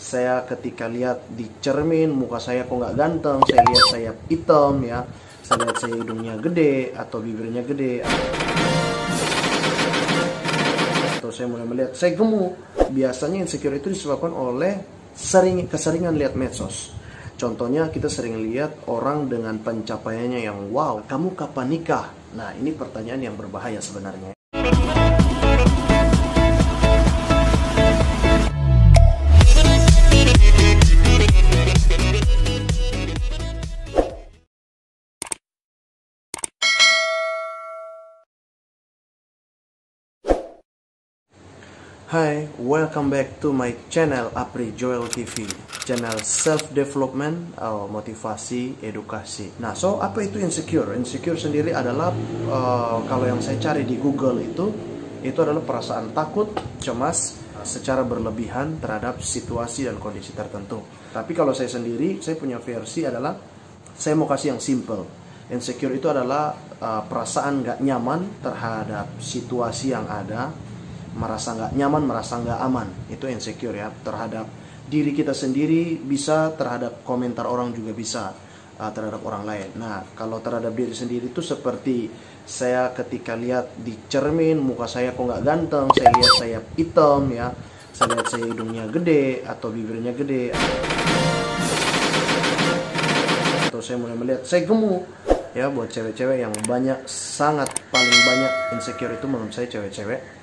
Saya ketika lihat di cermin, muka saya kok nggak ganteng, saya lihat saya hitam ya, saya lihat saya hidungnya gede atau bibirnya gede, atau saya mulai melihat saya gemuk. Biasanya insecure itu disebabkan oleh keseringan lihat medsos. Contohnya kita sering lihat orang dengan pencapaiannya yang wow, kamu kapan nikah? Nah, ini pertanyaan yang berbahaya sebenarnya. Hai, welcome back to my channel Apri Joel TV, channel self-development, motivasi, edukasi. Nah, so apa itu insecure? Insecure sendiri adalah, kalau yang saya cari di Google itu adalah perasaan takut, cemas, secara berlebihan terhadap situasi dan kondisi tertentu. Tapi kalau saya sendiri, saya punya versi adalah, saya mau kasih yang simple. Insecure itu adalah perasaan gak nyaman terhadap situasi yang ada, merasa nggak nyaman, merasa nggak aman. Itu insecure ya, terhadap diri kita sendiri bisa, terhadap komentar orang juga bisa, terhadap orang lain. Nah, kalau terhadap diri sendiri itu seperti saya ketika lihat di cermin, muka saya kok nggak ganteng, saya lihat saya hitam ya, saya lihat saya hidungnya gede atau bibirnya gede, atau saya mulai melihat saya gemuk ya. Buat cewek-cewek yang banyak, sangat paling banyak insecure itu menurut saya cewek-cewek.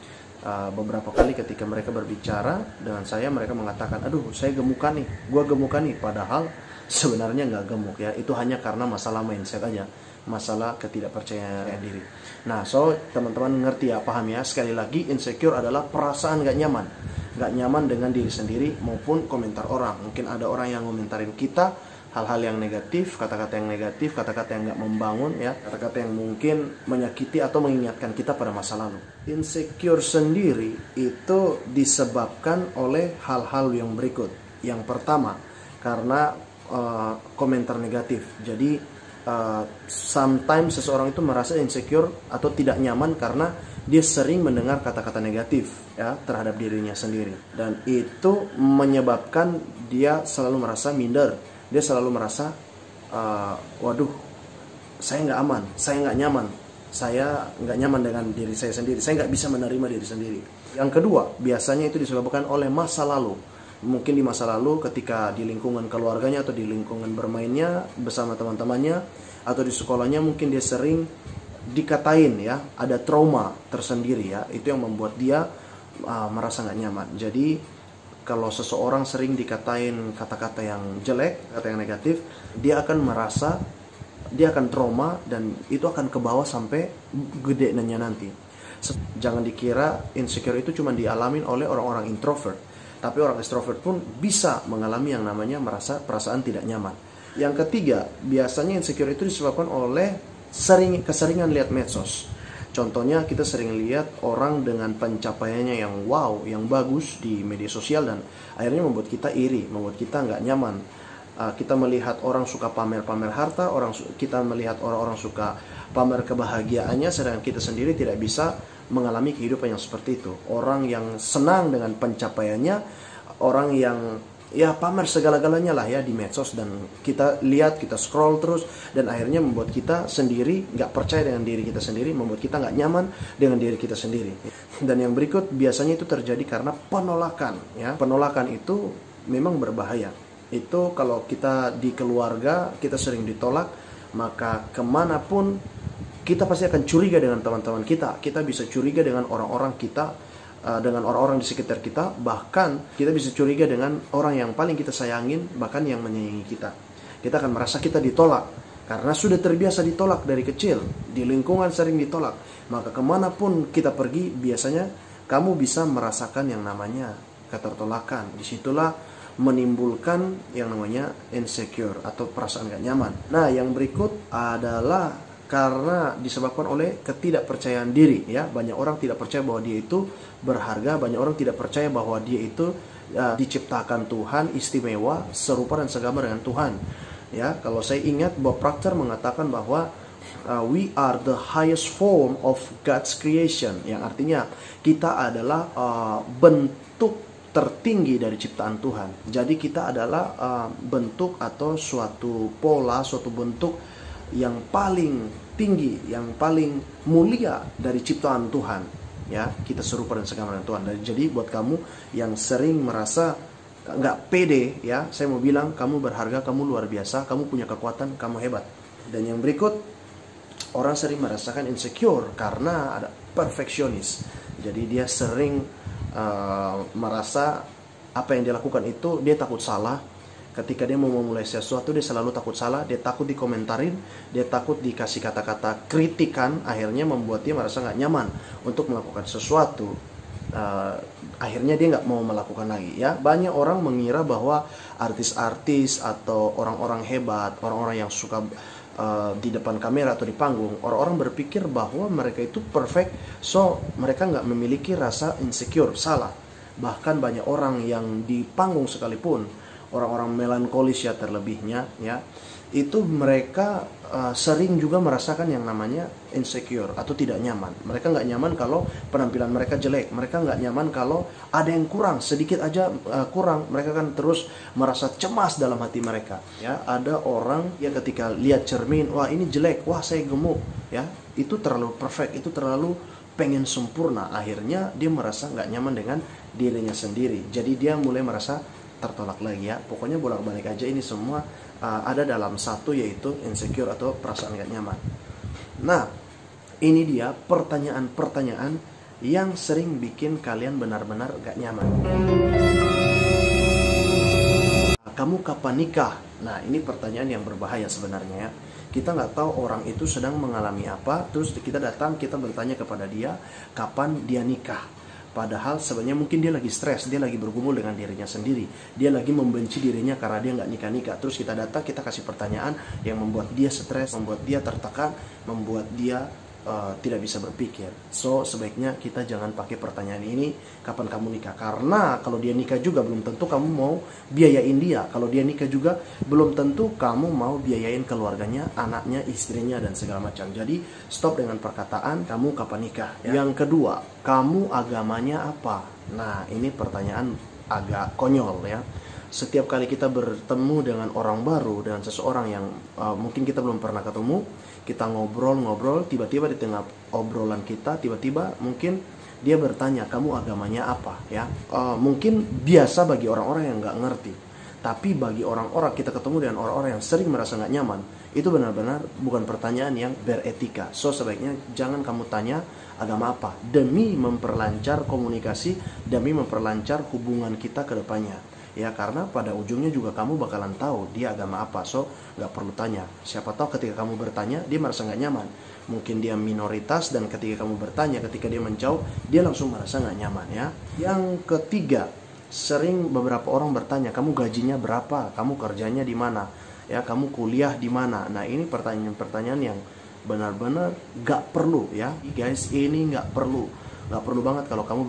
Beberapa kali ketika mereka berbicara dengan saya, mereka mengatakan, aduh saya gemukan nih, gua gemukan nih, padahal sebenarnya nggak gemuk ya. Itu hanya karena masalah mindset aja, masalah ketidakpercayaan diri. Nah, so teman-teman ngerti ya, paham ya. Sekali lagi, insecure adalah perasaan nggak nyaman dengan diri sendiri maupun komentar orang. Mungkin ada orang yang komentarin kita hal-hal yang negatif, kata-kata yang negatif, kata-kata yang nggak membangun ya, kata-kata yang mungkin menyakiti atau mengingatkan kita pada masa lalu. Insecure sendiri itu disebabkan oleh hal-hal yang berikut. Yang pertama, karena komentar negatif. Jadi sometimes seseorang itu merasa insecure atau tidak nyaman karena dia sering mendengar kata-kata negatif ya terhadap dirinya sendiri, dan itu menyebabkan dia selalu merasa minder. Dia selalu merasa, waduh, saya nggak aman, saya nggak nyaman, saya nggak nyaman dengan diri saya sendiri, saya nggak bisa menerima diri sendiri. Yang kedua, biasanya itu disebabkan oleh masa lalu. Mungkin di masa lalu ketika di lingkungan keluarganya atau di lingkungan bermainnya bersama teman-temannya atau di sekolahnya, mungkin dia sering dikatain ya, ada trauma tersendiri ya, itu yang membuat dia merasa nggak nyaman. Jadi kalau seseorang sering dikatain kata-kata yang jelek, kata yang negatif, dia akan merasa, dia akan trauma, dan itu akan ke bawah sampai gedenya nanti. Jangan dikira insecure itu cuma dialamin oleh orang-orang introvert, tapi orang extrovert pun bisa mengalami yang namanya merasa perasaan tidak nyaman. Yang ketiga, biasanya insecure itu disebabkan oleh keseringan lihat medsos. Contohnya kita sering lihat orang dengan pencapaiannya yang wow, yang bagus di media sosial, dan akhirnya membuat kita iri, membuat kita nggak nyaman. Kita melihat orang suka pamer-pamer harta, kita melihat orang-orang suka pamer kebahagiaannya, sedangkan kita sendiri tidak bisa mengalami kehidupan yang seperti itu. Orang yang senang dengan pencapaiannya, orang yang ya pamer segala-galanya lah ya di medsos, dan kita lihat, kita scroll terus, dan akhirnya membuat kita sendiri nggak percaya dengan diri kita sendiri, membuat kita nggak nyaman dengan diri kita sendiri. Dan yang berikut biasanya itu terjadi karena penolakan ya. Penolakan itu memang berbahaya. Itu kalau kita di keluarga kita sering ditolak, maka kemanapun kita pasti akan curiga dengan teman-teman kita. Kita bisa curiga dengan orang-orang kita, dengan orang-orang di sekitar kita, bahkan kita bisa curiga dengan orang yang paling kita sayangin, bahkan yang menyayangi kita. Kita akan merasa kita ditolak karena sudah terbiasa ditolak dari kecil, di lingkungan sering ditolak. Maka kemanapun kita pergi, biasanya kamu bisa merasakan yang namanya ketertolakan. Disitulah menimbulkan yang namanya insecure atau perasaan gak nyaman. Nah, yang berikut adalah karena disebabkan oleh ketidakpercayaan diri ya. Banyak orang tidak percaya bahwa dia itu berharga, banyak orang tidak percaya bahwa dia itu diciptakan Tuhan, istimewa, serupa dan segama dengan Tuhan ya. Kalau saya ingat, Bob Proctor mengatakan bahwa we are the highest form of God's creation, yang artinya kita adalah bentuk tertinggi dari ciptaan Tuhan. Jadi kita adalah bentuk atau suatu pola, suatu bentuk yang paling tinggi, yang paling mulia dari ciptaan Tuhan. Ya, kita serupa dan segambar dengan Tuhan. Jadi buat kamu yang sering merasa nggak pede, ya, saya mau bilang kamu berharga, kamu luar biasa, kamu punya kekuatan, kamu hebat. Dan yang berikut, orang sering merasakan insecure karena ada perfeksionis. Jadi dia sering merasa apa yang dia lakukan itu dia takut salah. Ketika dia mau memulai sesuatu dia selalu takut salah, dia takut dikomentarin, dia takut dikasih kata-kata kritikan, akhirnya membuat dia merasa nggak nyaman untuk melakukan sesuatu. Akhirnya dia nggak mau melakukan lagi. Ya, banyak orang mengira bahwa artis-artis atau orang-orang hebat, orang-orang yang suka di depan kamera atau di panggung, orang-orang berpikir bahwa mereka itu perfect, so mereka nggak memiliki rasa insecure. Salah. Bahkan banyak orang yang di panggung sekalipun, orang-orang melankolis ya terlebihnya, ya, itu mereka sering juga merasakan yang namanya insecure atau tidak nyaman. Mereka nggak nyaman kalau penampilan mereka jelek, mereka nggak nyaman kalau ada yang kurang, sedikit aja kurang, mereka kan terus merasa cemas dalam hati mereka. Ya, ada orang ya ketika lihat cermin, wah ini jelek, wah saya gemuk, ya, itu terlalu perfect, itu terlalu pengen sempurna, akhirnya dia merasa nggak nyaman dengan dirinya sendiri. Jadi dia mulai merasa tertolak lagi, ya. Pokoknya bolak-balik aja ini semua ada dalam satu, yaitu insecure atau perasaan gak nyaman. Nah, ini dia pertanyaan-pertanyaan yang sering bikin kalian benar-benar gak nyaman. Kamu kapan nikah? Nah, ini pertanyaan yang berbahaya sebenarnya, ya. Kita nggak tahu orang itu sedang mengalami apa, terus kita datang, kita bertanya kepada dia kapan dia nikah. Padahal sebenarnya mungkin dia lagi stres, dia lagi bergumul dengan dirinya sendiri, dia lagi membenci dirinya karena dia nggak nikah-nikah. Terus kita datang, kita kasih pertanyaan yang membuat dia stres, membuat dia tertekan, membuat dia tidak bisa berpikir. So sebaiknya kita jangan pakai pertanyaan ini, kapan kamu nikah? Karena kalau dia nikah juga belum tentu kamu mau biayain dia. Kalau dia nikah juga belum tentu kamu mau biayain keluarganya, anaknya, istrinya, dan segala macam. Jadi stop dengan perkataan kamu kapan nikah, ya. Yang kedua, kamu agamanya apa? Nah, ini pertanyaan agak konyol, ya. Setiap kali kita bertemu dengan orang baru, dengan seseorang yang mungkin kita belum pernah ketemu, kita ngobrol-ngobrol, tiba-tiba di tengah obrolan kita, tiba-tiba mungkin dia bertanya, kamu agamanya apa? Ya, mungkin biasa bagi orang-orang yang nggak ngerti. Tapi bagi orang-orang, kita ketemu dengan orang-orang yang sering merasa nggak nyaman, itu benar-benar bukan pertanyaan yang beretika. So sebaiknya jangan kamu tanya agama apa, demi memperlancar komunikasi, demi memperlancar hubungan kita ke depannya. Ya, karena pada ujungnya juga kamu bakalan tahu dia agama apa. So nggak perlu tanya. Siapa tahu ketika kamu bertanya dia merasa nggak nyaman. Mungkin dia minoritas, dan ketika kamu bertanya, ketika dia menjauh, dia langsung merasa nggak nyaman, ya. Yang ketiga, sering beberapa orang bertanya, kamu gajinya berapa, kamu kerjanya di mana, ya, kamu kuliah di mana. Nah, ini pertanyaan-pertanyaan yang benar-benar nggak perlu, ya guys. Ini nggak perlu. Gak perlu banget kalau kamu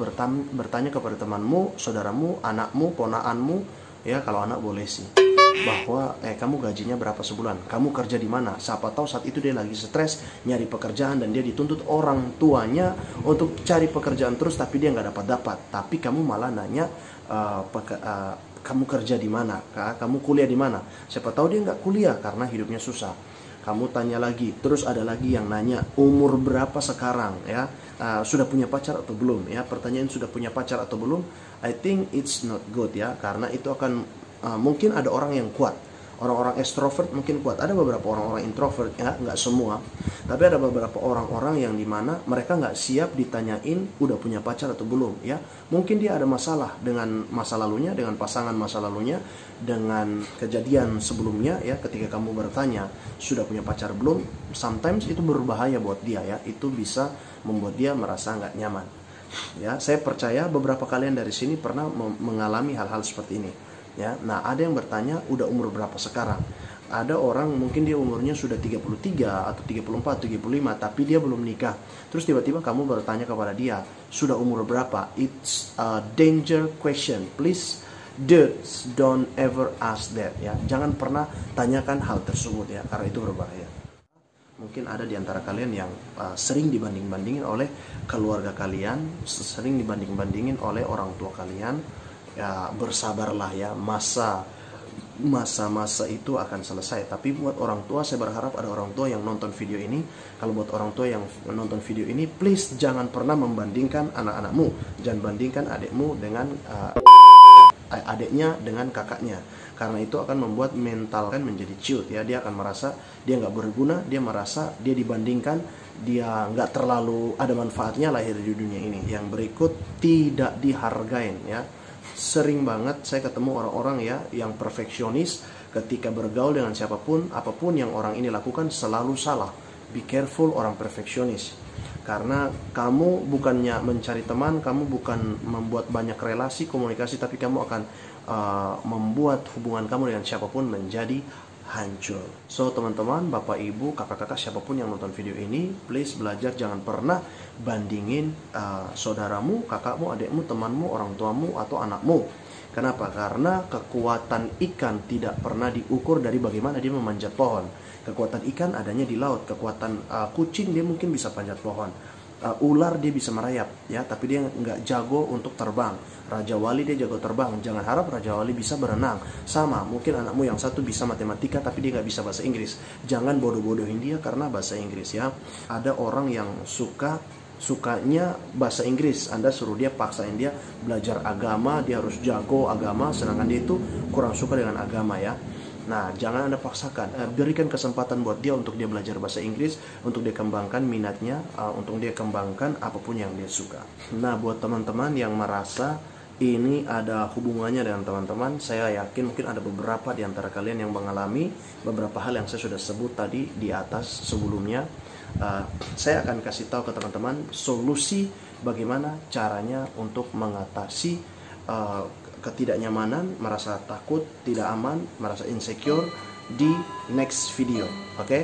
bertanya kepada temanmu, saudaramu, anakmu, ponaanmu, ya, kalau anak boleh sih, bahwa kamu gajinya berapa sebulan, kamu kerja di mana. Siapa tahu saat itu dia lagi stres nyari pekerjaan dan dia dituntut orang tuanya untuk cari pekerjaan terus, tapi dia nggak dapat. Tapi kamu malah nanya kamu kerja di mana, kamu kuliah di mana. Siapa tahu dia nggak kuliah karena hidupnya susah. Kamu tanya lagi, terus ada lagi yang nanya umur berapa sekarang, ya, sudah punya pacar atau belum, ya. Pertanyaan sudah punya pacar atau belum, I think it's not good, ya, karena itu akan mungkin ada orang yang kuat, orang-orang extrovert mungkin kuat, ada beberapa orang-orang introvert, ya, nggak semua, tapi ada beberapa orang-orang yang dimana mereka nggak siap ditanyain udah punya pacar atau belum, ya. Mungkin dia ada masalah dengan masa lalunya, dengan pasangan masa lalunya, dengan kejadian sebelumnya, ya. Ketika kamu bertanya sudah punya pacar belum, sometimes itu berbahaya buat dia, ya. Itu bisa membuat dia merasa nggak nyaman, ya. Saya percaya beberapa kalian dari sini pernah mengalami hal-hal seperti ini, ya. Nah, ada yang bertanya udah umur berapa sekarang. Ada orang mungkin dia umurnya sudah 33 atau 34, 35, tapi dia belum nikah. Terus tiba-tiba kamu bertanya kepada dia, sudah umur berapa? It's a danger question. Please, dudes, don't ever ask that, ya. Jangan pernah tanyakan hal tersebut, ya, karena itu berbahaya. Mungkin ada di antara kalian yang sering dibanding-bandingin oleh keluarga kalian, sering dibanding-bandingin oleh orang tua kalian, ya bersabarlah ya, masa-masa itu akan selesai. Tapi buat orang tua, saya berharap ada orang tua yang nonton video ini. Kalau buat orang tua yang nonton video ini, please jangan pernah membandingkan anak-anakmu, jangan bandingkan adikmu dengan adiknya dengan kakaknya, karena itu akan membuat mental kan menjadi ciut ya. Dia akan merasa dia nggak berguna, dia merasa dia dibandingkan, dia nggak terlalu ada manfaatnya lahir di dunia ini. Yang berikut, tidak dihargain ya. Sering banget saya ketemu orang-orang ya yang perfeksionis, ketika bergaul dengan siapapun, apapun yang orang ini lakukan selalu salah. Be careful orang perfeksionis, karena kamu bukannya mencari teman, kamu bukan membuat banyak relasi, komunikasi, tapi kamu akan membuat hubungan kamu dengan siapapun menjadi hancur. So teman-teman, bapak ibu, kakak-kakak, siapapun yang nonton video ini, please belajar jangan pernah bandingin saudaramu, kakakmu, adikmu, temanmu, orang tuamu, atau anakmu. Kenapa? Karena kekuatan ikan tidak pernah diukur dari bagaimana dia memanjat pohon. Kekuatan ikan adanya di laut. Kekuatan kucing dia mungkin bisa panjat pohon. Ular dia bisa merayap ya, tapi dia nggak jago untuk terbang. Raja Wali dia jago terbang. Jangan harap Raja Wali bisa berenang. Sama, mungkin anakmu yang satu bisa matematika tapi dia nggak bisa bahasa Inggris. Jangan bodoh-bodohin dia karena bahasa Inggris ya. Ada orang yang sukanya bahasa Inggris, Anda suruh dia, paksain dia belajar agama, dia harus jago agama, sedangkan dia itu kurang suka dengan agama ya. Nah, jangan Anda paksakan, berikan kesempatan buat dia untuk dia belajar bahasa Inggris, untuk dia kembangkan minatnya, untuk dia kembangkan apapun yang dia suka. Nah, buat teman-teman yang merasa ini ada hubungannya dengan teman-teman, saya yakin mungkin ada beberapa di antara kalian yang mengalami beberapa hal yang saya sudah sebut tadi di atas sebelumnya. Saya akan kasih tahu ke teman-teman solusi bagaimana caranya untuk mengatasi ketidaknyamanan, merasa takut, tidak aman, merasa insecure di next video. Oke?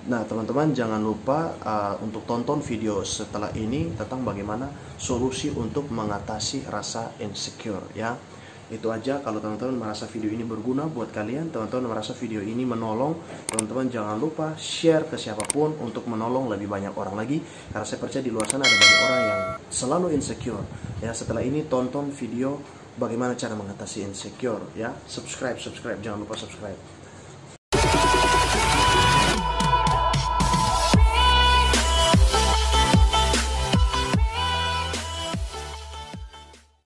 Nah, teman-teman jangan lupa untuk tonton video setelah ini tentang bagaimana solusi untuk mengatasi rasa insecure ya. Itu aja. Kalau teman-teman merasa video ini berguna buat kalian, teman-teman merasa video ini menolong, teman-teman jangan lupa share ke siapapun untuk menolong lebih banyak orang lagi, karena saya percaya di luar sana ada banyak orang yang selalu insecure ya. Setelah ini tonton video bagaimana cara mengatasi insecure ya. Subscribe, jangan lupa subscribe.